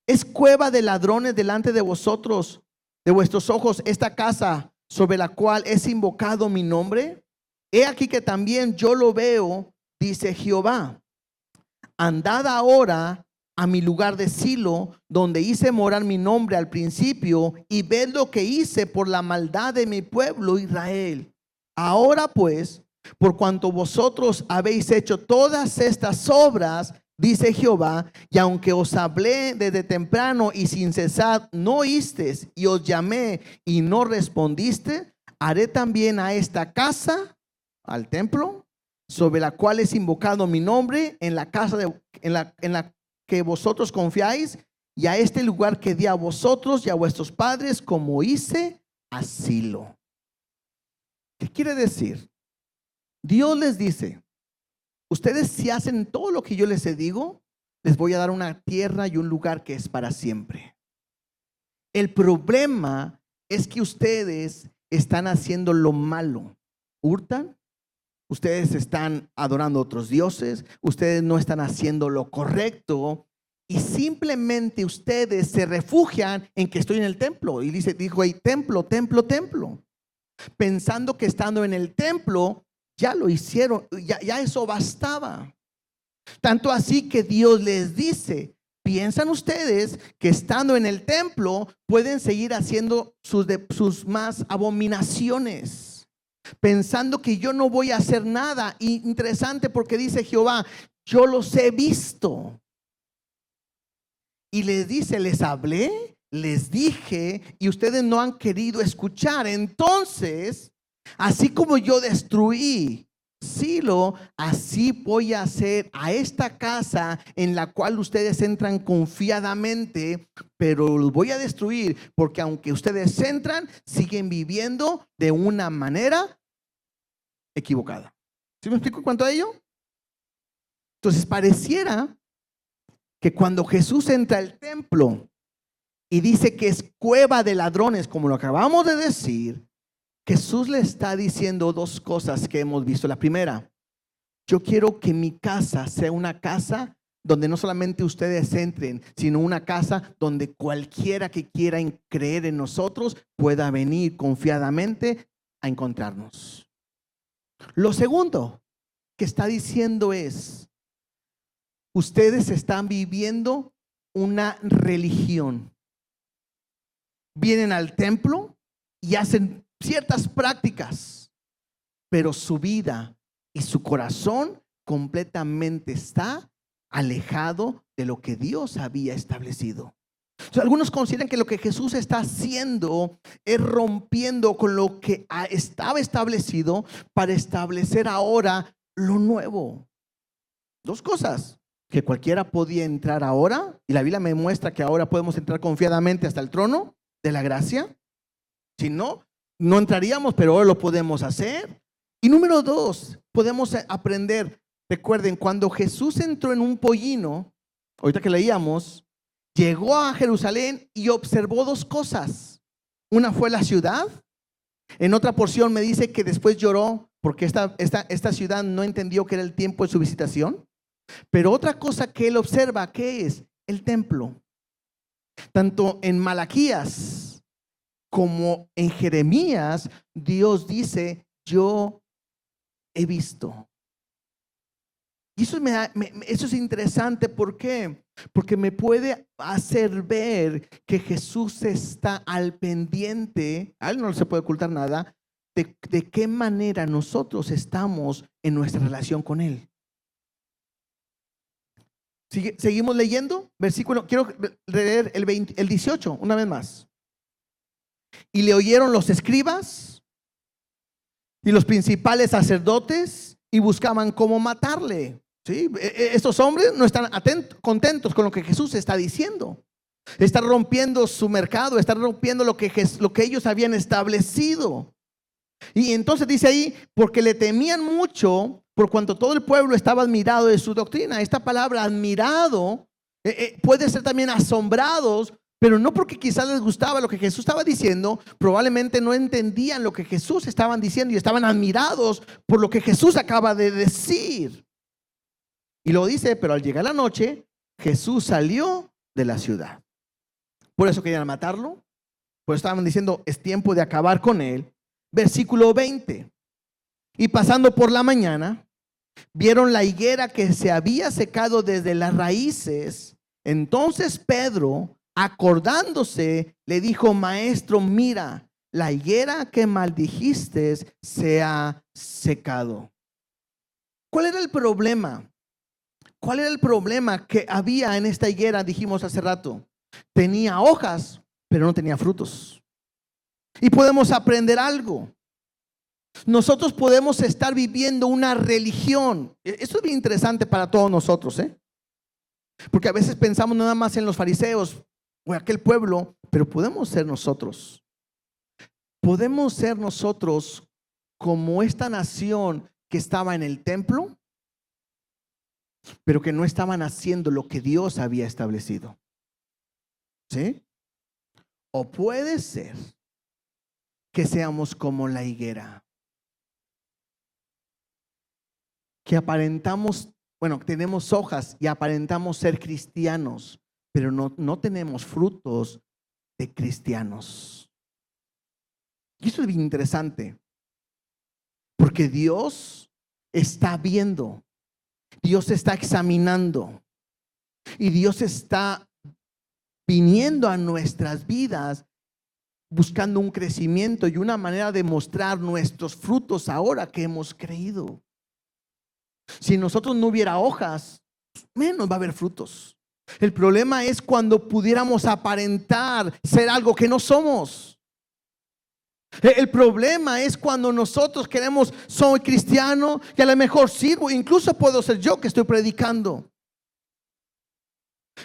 Es cueva de ladrones delante de vosotros, de vuestros ojos, esta casa sobre la cual es invocado mi nombre. He aquí que también yo lo veo, dice Jehová. Andad ahora a mi lugar de Silo, donde hice morar mi nombre al principio, y ved lo que hice por la maldad de mi pueblo Israel. Ahora pues, por cuanto vosotros habéis hecho todas estas obras, dice Jehová, y aunque os hablé desde temprano y sin cesar no oísteis, y os llamé y no respondiste, haré también a esta casa, al templo, sobre la cual es invocado mi nombre, en la casa en la que vosotros confiáis, y a este lugar que di a vosotros y a vuestros padres, como hice a Silo. ¿Qué quiere decir? Dios les dice, ustedes si hacen todo lo que yo les digo, les voy a dar una tierra y un lugar que es para siempre. El problema es que ustedes están haciendo lo malo. Hurtan, ustedes están adorando a otros dioses, ustedes no están haciendo lo correcto y simplemente ustedes se refugian en que estoy en el templo. Y dijo ahí, templo, templo, templo. Pensando que estando en el templo ya lo hicieron, ya eso bastaba. Tanto así que Dios les dice, ¿piensan ustedes que estando en el templo pueden seguir haciendo sus más abominaciones? Pensando que yo no voy a hacer nada. Y interesante porque dice Jehová, yo los he visto. Y les dice, les hablé, les dije y ustedes no han querido escuchar. Entonces, así como yo destruí Silo, así voy a hacer a esta casa en la cual ustedes entran confiadamente, pero los voy a destruir porque aunque ustedes entran, siguen viviendo de una manera equivocada. ¿Sí me explico en cuanto a ello? Entonces pareciera que cuando Jesús entra al templo y dice que es cueva de ladrones, como lo acabamos de decir, Jesús le está diciendo dos cosas que hemos visto. La primera, yo quiero que mi casa sea una casa donde no solamente ustedes entren, sino una casa donde cualquiera que quiera creer en nosotros pueda venir confiadamente a encontrarnos. Lo segundo que está diciendo es, ustedes están viviendo una religión. Vienen al templo y hacen ciertas prácticas, pero su vida y su corazón completamente está alejado de lo que Dios había establecido. O sea, algunos consideran que lo que Jesús está haciendo es rompiendo con lo que estaba establecido para establecer ahora lo nuevo. Dos cosas: que cualquiera podía entrar ahora, y la Biblia me muestra que ahora podemos entrar confiadamente hasta el trono de la gracia. Si no, no entraríamos, pero ahora lo podemos hacer. Y número dos, podemos aprender. Recuerden, cuando Jesús entró en un pollino, ahorita que leíamos, llegó a Jerusalén y observó dos cosas. Una fue la ciudad. En otra porción me dice que después lloró porque esta ciudad no entendió que era el tiempo de su visitación. Pero otra cosa que él observa, ¿qué es? El templo. Tanto en Malaquías como en Jeremías, Dios dice: yo he visto. Y eso es interesante. ¿Por qué? Porque me puede hacer ver que Jesús está al pendiente. A él no se puede ocultar nada de qué manera nosotros estamos en nuestra relación con él. Seguimos leyendo. Versículo, quiero leer el 18 una vez más. Y le oyeron los escribas y los principales sacerdotes y buscaban cómo matarle. ¿Sí? Estos hombres no están contentos con lo que Jesús está diciendo. Está rompiendo su mercado, está rompiendo lo que ellos habían establecido. Y entonces dice ahí: porque le temían mucho, por cuanto todo el pueblo estaba admirado de su doctrina. Esta palabra admirado puede ser también asombrados, pero no porque quizás les gustaba lo que Jesús estaba diciendo. Probablemente no entendían lo que Jesús estaban diciendo y estaban admirados por lo que Jesús acaba de decir. Y lo dice: pero al llegar la noche, Jesús salió de la ciudad. Por eso querían matarlo. Por eso estaban diciendo: es tiempo de acabar con él. Versículo 20. Y pasando por la mañana, vieron la higuera que se había secado desde las raíces. Entonces Pedro, acordándose, le dijo: maestro, mira, la higuera que maldijiste se ha secado. ¿Cuál era el problema? ¿Cuál era el problema que había en esta higuera? Dijimos hace rato: tenía hojas, pero no tenía frutos. Y podemos aprender algo. Nosotros podemos estar viviendo una religión. Esto es bien interesante para todos nosotros, porque a veces pensamos nada más en los fariseos o aquel pueblo, pero podemos ser nosotros. Podemos ser nosotros como esta nación que estaba en el templo, pero que no estaban haciendo lo que Dios había establecido. ¿Sí? O puede ser que seamos como la higuera, que aparentamos, tenemos hojas y aparentamos ser cristianos, pero no tenemos frutos de cristianos. Y eso es bien interesante, porque Dios está viendo, Dios está examinando, y Dios está viniendo a nuestras vidas buscando un crecimiento y una manera de mostrar nuestros frutos ahora que hemos creído. Si nosotros no hubiera hojas, menos va a haber frutos. El problema es cuando pudiéramos aparentar ser algo que no somos. El problema es cuando nosotros queremos: soy cristiano y a lo mejor sirvo, incluso puedo ser yo que estoy predicando.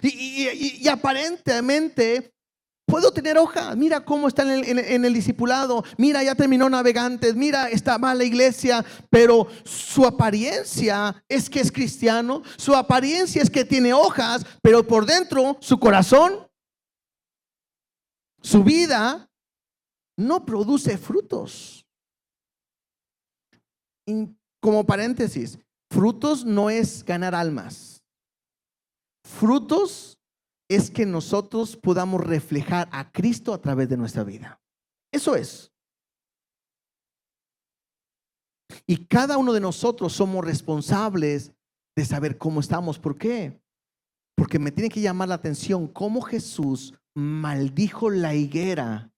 Y aparentemente puedo tener hoja. Mira cómo está en el discipulado. Mira, ya terminó Navegantes. Mira, está mal la iglesia. Pero su apariencia es que es cristiano. Su apariencia es que tiene hojas. Pero por dentro, su corazón, su vida, no produce frutos. Y como paréntesis, frutos no es ganar almas. Frutos es que nosotros podamos reflejar a Cristo a través de nuestra vida. Eso es. Y cada uno de nosotros somos responsables de saber cómo estamos. ¿Por qué? Porque me tiene que llamar la atención cómo Jesús maldijo la higuera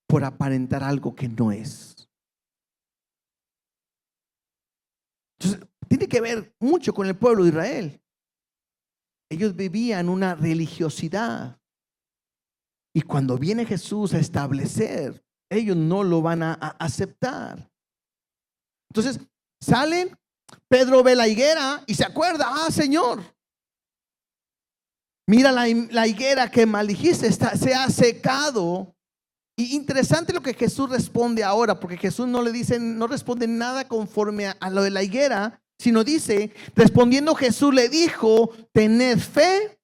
por aparentar algo que no es. Entonces, tiene que ver mucho con el pueblo de Israel. Ellos vivían una religiosidad. Y cuando viene Jesús a establecer, ellos no lo van a aceptar. Entonces salen, Pedro ve la higuera y se acuerda, Señor, mira la higuera que maldijiste, se ha secado. Y interesante lo que Jesús responde ahora, porque Jesús no le dice, no responde nada conforme a lo de la higuera, sino dice, respondiendo Jesús le dijo, tened fe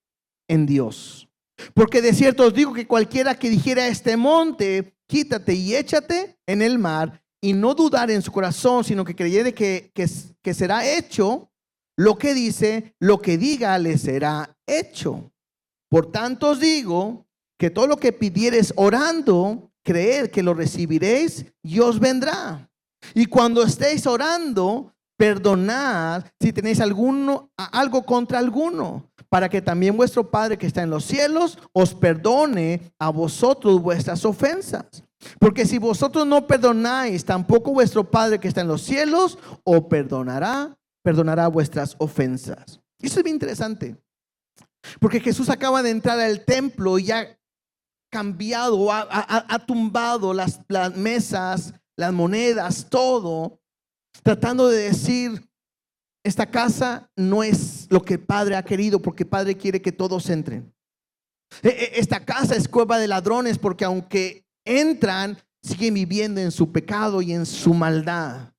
en Dios. Porque de cierto os digo que cualquiera que dijera a este monte, quítate y échate en el mar, y no dudar en su corazón, sino que creyere que será hecho lo que dice, lo que diga le será hecho. Por tanto os digo que todo lo que pidiereis orando, creed que lo recibiréis y os vendrá. Y cuando estéis orando, perdonad si tenéis algo contra alguno, para que también vuestro Padre que está en los cielos os perdone a vosotros vuestras ofensas. Porque si vosotros no perdonáis, tampoco vuestro Padre que está en los cielos os perdonará vuestras ofensas. Eso es bien interesante, porque Jesús acaba de entrar al templo y ha cambiado, ha tumbado las mesas, las monedas, todo, tratando de decir, esta casa no es lo que el Padre ha querido, porque el Padre quiere que todos entren. Esta casa es cueva de ladrones, porque aunque entran, siguen viviendo en su pecado y en su maldad.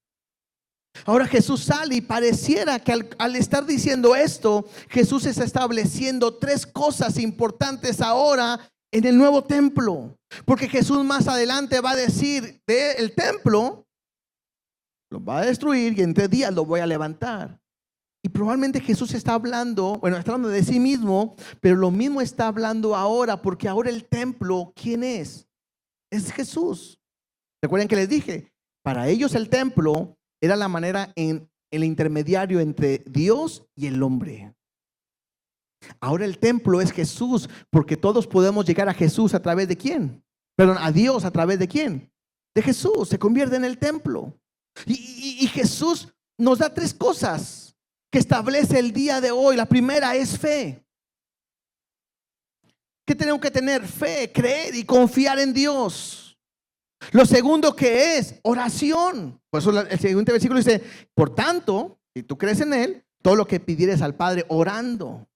Ahora Jesús sale y pareciera que al estar diciendo esto, Jesús está estableciendo tres cosas importantes ahora en el nuevo templo. Porque Jesús más adelante va a decir, el templo lo va a destruir y en 3 días lo voy a levantar. Y probablemente Jesús está hablando, está hablando de sí mismo, pero lo mismo está hablando ahora, porque ahora el templo, ¿quién es? Es Jesús. Recuerden que les dije, para ellos el templo era la manera en el intermediario entre Dios y el hombre. Ahora el templo es Jesús, porque todos podemos llegar a Jesús a través de quién. Perdón, a Dios a través de quién. De Jesús. Se convierte en el templo. Y Jesús nos da 3 cosas que establece el día de hoy. La primera es fe. ¿Qué tenemos que tener? Fe, creer y confiar en Dios. Lo segundo que es oración. Por eso el siguiente versículo dice, por tanto, si tú crees en Él, todo lo que pidieres al Padre orando.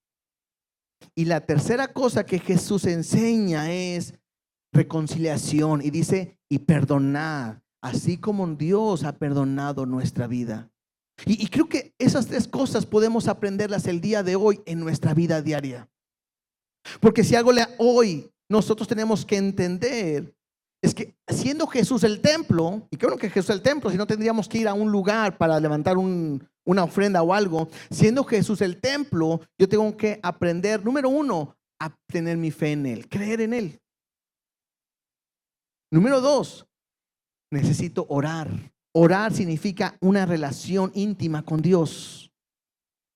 Y la tercera cosa que Jesús enseña es reconciliación. Y dice, y perdonad, así como Dios ha perdonado nuestra vida. Y creo que esas 3 cosas podemos aprenderlas el día de hoy en nuestra vida diaria. Porque si algo hoy nosotros tenemos que entender es que siendo Jesús el templo, y qué bueno que Jesús es el templo, si no tendríamos que ir a un lugar para levantar una ofrenda o algo. Siendo Jesús el templo, yo tengo que aprender, número 1, a tener mi fe en Él, creer en Él. Número 2, necesito orar. Orar significa una relación íntima con Dios.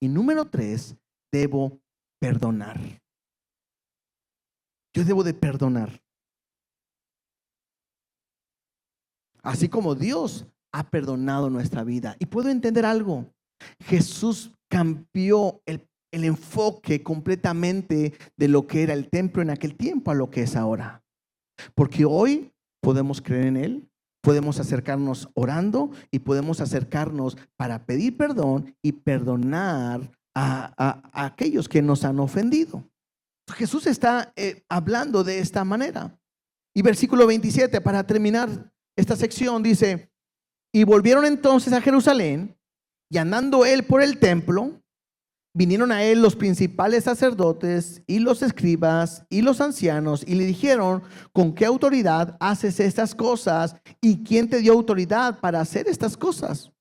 Y número 3, debo perdonar. Yo debo de perdonar. Así como Dios ha perdonado nuestra vida. Y puedo entender algo. Jesús cambió el enfoque completamente de lo que era el templo en aquel tiempo a lo que es ahora. Porque hoy podemos creer en Él, podemos acercarnos orando y podemos acercarnos para pedir perdón y perdonar a aquellos que nos han ofendido. Jesús está hablando de esta manera. Y versículo 27, para terminar esta sección, dice, y volvieron entonces a Jerusalén, y andando él por el templo, vinieron a él los principales sacerdotes y los escribas y los ancianos, y le dijeron, ¿con qué autoridad haces estas cosas? ¿Y quién te dio autoridad para hacer estas cosas?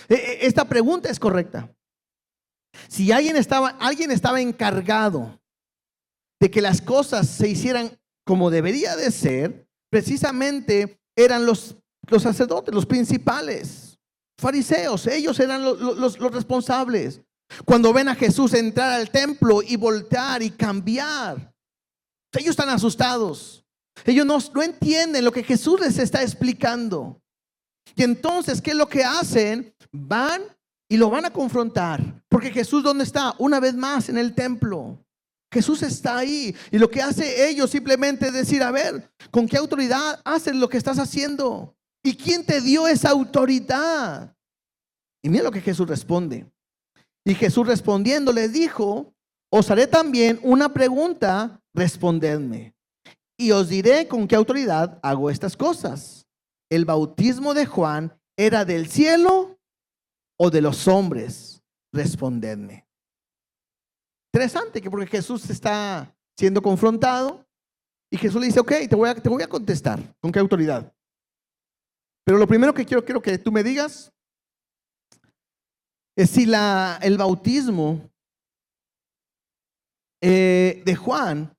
Esta pregunta es correcta. Si alguien estaba encargado de que las cosas se hicieran como debería de ser, precisamente eran los sacerdotes, los principales, fariseos. Ellos eran los responsables. Cuando ven a Jesús entrar al templo y voltear y cambiar, ellos están asustados. Ellos no entienden lo que Jesús les está explicando. Y entonces, ¿qué es lo que hacen? Van y lo van a confrontar. Porque Jesús, ¿dónde está? Una vez más en el templo. Jesús está ahí y lo que hace ellos simplemente es decir, a ver, ¿con qué autoridad haces lo que estás haciendo? ¿Y quién te dio esa autoridad? Y mira lo que Jesús responde. Y Jesús respondiendo les dijo, os haré también una pregunta, respondedme. Y os diré con qué autoridad hago estas cosas. ¿El bautismo de Juan era del cielo o de los hombres? Respondedme. Interesante que porque Jesús está siendo confrontado y Jesús le dice, ok, te voy a contestar. ¿Con qué autoridad? Pero lo primero que quiero que tú me digas es si el bautismo de Juan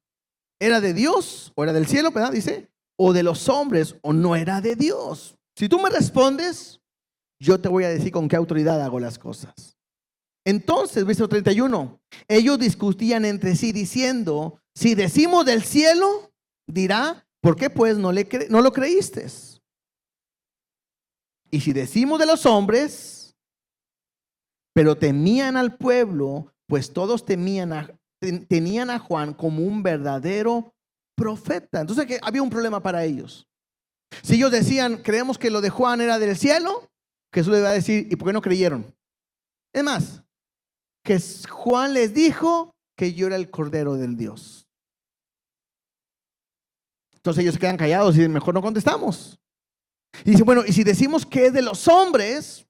era de Dios o era del cielo, ¿verdad? Dice, o de los hombres o no era de Dios. Si tú me respondes, yo te voy a decir con qué autoridad hago las cosas. Entonces, verso 31, ellos discutían entre sí diciendo, si decimos del cielo, dirá, ¿por qué pues no lo creíste? Y si decimos de los hombres, pero temían al pueblo, pues todos tenían a Juan como un verdadero profeta. Entonces que había un problema para ellos. Si ellos decían, creemos que lo de Juan era del cielo, Jesús les va a decir, ¿y por qué no creyeron? Es más, que Juan les dijo que yo era el Cordero del Dios. Entonces ellos se quedan callados y dicen, mejor no contestamos. Y dice, bueno, y si decimos que es de los hombres,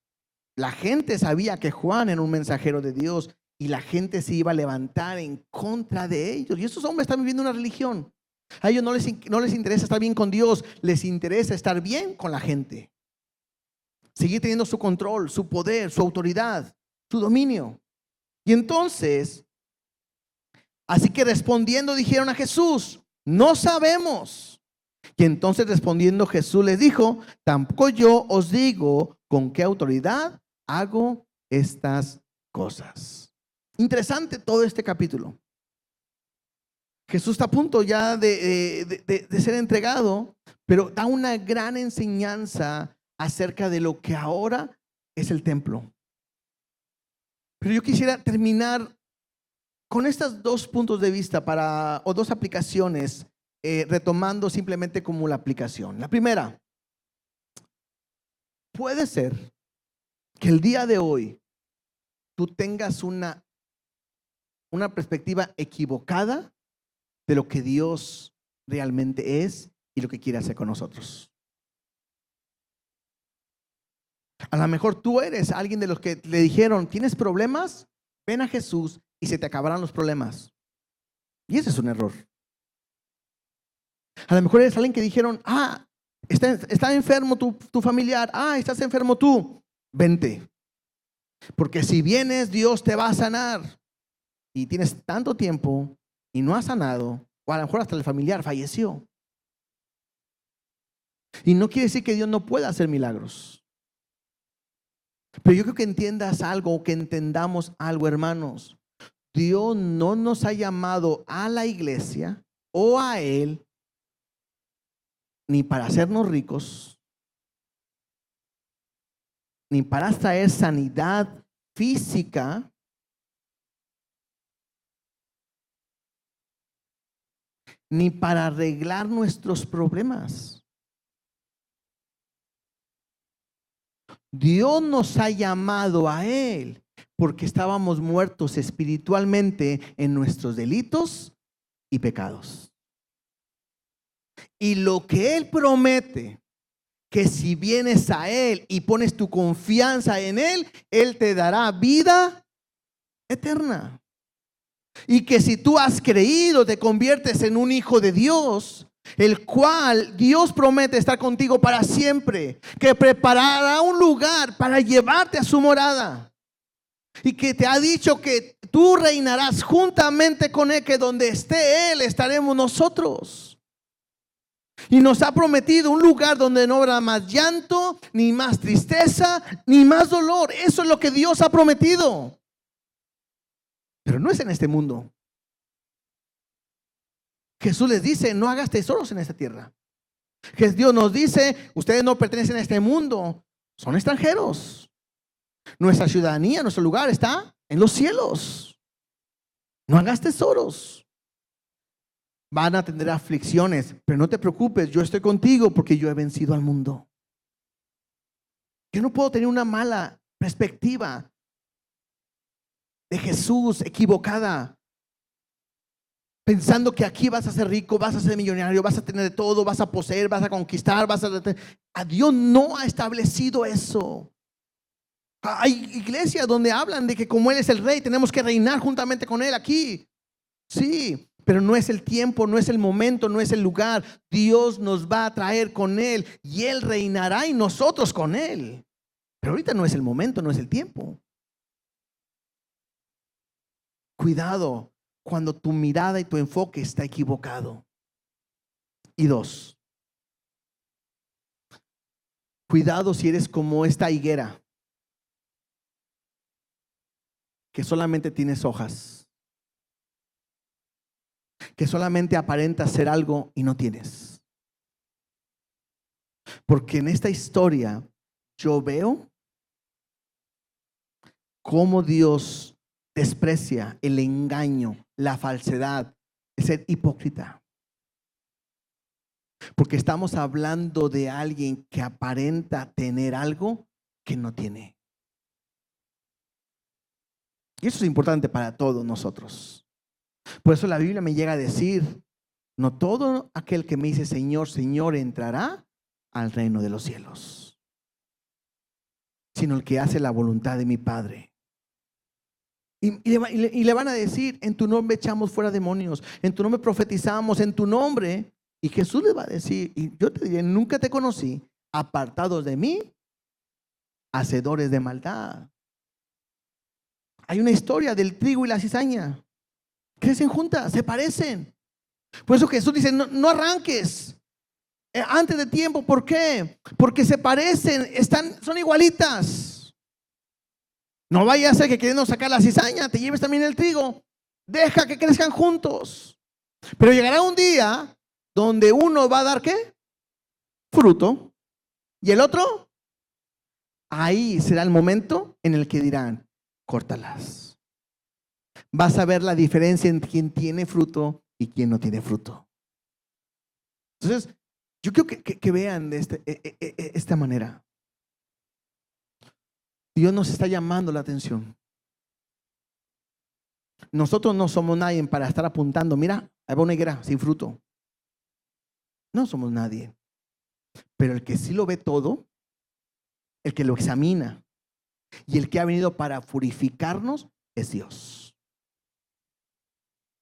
la gente sabía que Juan era un mensajero de Dios y la gente se iba a levantar en contra de ellos. Y estos hombres están viviendo una religión. A ellos no les interesa estar bien con Dios, les interesa estar bien con la gente. Seguir teniendo su control, su poder, su autoridad, su dominio. Y entonces, así que respondiendo dijeron a Jesús, no sabemos. Y entonces respondiendo Jesús les dijo, tampoco yo os digo con qué autoridad hago estas cosas. Interesante todo este capítulo. Jesús está a punto ya de ser entregado, pero da una gran enseñanza acerca de lo que ahora es el templo. Pero yo quisiera terminar con estos dos puntos de vista o dos aplicaciones, retomando simplemente como la aplicación. La primera, puede ser que el día de hoy tú tengas una perspectiva equivocada de lo que Dios realmente es y lo que quiere hacer con nosotros. A lo mejor tú eres alguien de los que le dijeron, ¿tienes problemas? Ven a Jesús y se te acabarán los problemas. Y ese es un error. A lo mejor eres alguien que dijeron, está enfermo tu familiar, estás enfermo tú, vente. Porque si vienes, Dios te va a sanar. Y tienes tanto tiempo y no has sanado, o a lo mejor hasta el familiar falleció. Y no quiere decir que Dios no pueda hacer milagros. Pero yo creo que entiendas algo, que entendamos algo, hermanos. Dios no nos ha llamado a la iglesia o a Él ni para hacernos ricos, ni para traer sanidad física, ni para arreglar nuestros problemas. Dios nos ha llamado a Él porque estábamos muertos espiritualmente en nuestros delitos y pecados. Y lo que Él promete, que si vienes a Él y pones tu confianza en Él, Él te dará vida eterna. Y que si tú has creído, te conviertes en un hijo de Dios, el cual Dios promete estar contigo para siempre, que preparará un lugar para llevarte a su morada, y que te ha dicho que tú reinarás juntamente con Él, que donde esté Él estaremos nosotros. Y nos ha prometido un lugar donde no habrá más llanto, ni más tristeza, ni más dolor. Eso es lo que Dios ha prometido. Pero no es en este mundo. Jesús les dice, no hagas tesoros en esta tierra. Que Dios nos dice, ustedes no pertenecen a este mundo, son extranjeros. Nuestra ciudadanía, nuestro lugar está en los cielos. No hagas tesoros. van a tener aflicciones, pero no te preocupes, yo estoy contigo porque yo he vencido al mundo. Yo no puedo tener una mala perspectiva de Jesús equivocada, pensando que aquí vas a ser rico, vas a ser millonario, vas a tener de todo, vas a poseer, vas a conquistar, a Dios no ha establecido eso. Hay iglesias donde hablan de que como Él es el rey, tenemos que reinar juntamente con Él aquí. Sí, pero no es el tiempo, no es el momento, no es el lugar. Dios nos va a traer con Él y Él reinará y nosotros con Él. Pero ahorita no es el momento, no es el tiempo. Cuidado cuando tu mirada y tu enfoque está equivocado. Y dos, cuidado si eres como esta higuera que solamente tienes hojas, que solamente aparenta ser algo y no tienes. Porque en esta historia yo veo cómo Dios desprecia el engaño, la falsedad, el ser hipócrita. Porque estamos hablando de alguien que aparenta tener algo que no tiene. Y eso es importante para todos nosotros. Por eso la Biblia me llega a decir, no todo aquel que me dice Señor, Señor entrará al reino de los cielos, sino el que hace la voluntad de mi Padre. Y le van a decir, en tu nombre echamos fuera demonios, en tu nombre profetizamos, en tu nombre. Y Jesús le va a decir, y yo te diré, nunca te conocí, apartados de mí, hacedores de maldad. Hay una historia del trigo y la cizaña. Crecen juntas, se parecen. Por eso Jesús dice, no arranques antes de tiempo. ¿Por qué? Porque se parecen, son igualitas. No vaya a ser que queriendo sacar la cizaña te lleves también el trigo. Deja que crezcan juntos. Pero llegará un día donde uno va a dar ¿qué? Fruto. Y el otro, ahí será el momento en el que dirán, córtalas. Vas a ver la diferencia entre quien tiene fruto y quien no tiene fruto. Entonces, yo creo que vean de esta manera. Dios nos está llamando la atención. Nosotros no somos nadie para estar apuntando, mira, ahí va una higuera sin fruto. No somos nadie. Pero el que sí lo ve todo, el que lo examina y el que ha venido para purificarnos es Dios.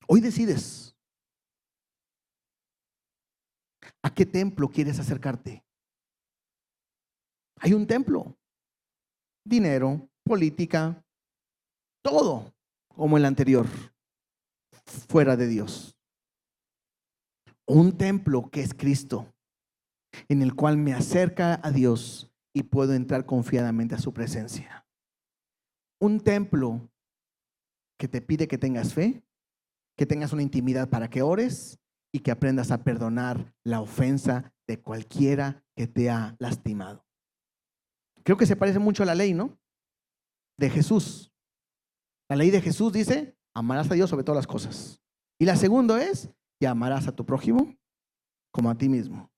Hoy decides a qué templo quieres acercarte. Hay un templo. Dinero, política, todo como el anterior, fuera de Dios. Un templo que es Cristo, en el cual me acerca a Dios y puedo entrar confiadamente a su presencia. Un templo que te pide que tengas fe, que tengas una intimidad para que ores y que aprendas a perdonar la ofensa de cualquiera que te ha lastimado. Creo que se parece mucho a la ley, ¿no? De Jesús. La ley de Jesús dice, amarás a Dios sobre todas las cosas. Y la segunda es, y amarás a tu prójimo como a ti mismo.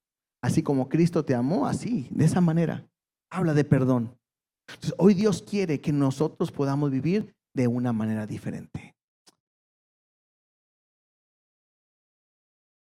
Así como Cristo te amó, así, de esa manera. Habla de perdón. Entonces, hoy Dios quiere que nosotros podamos vivir de una manera diferente.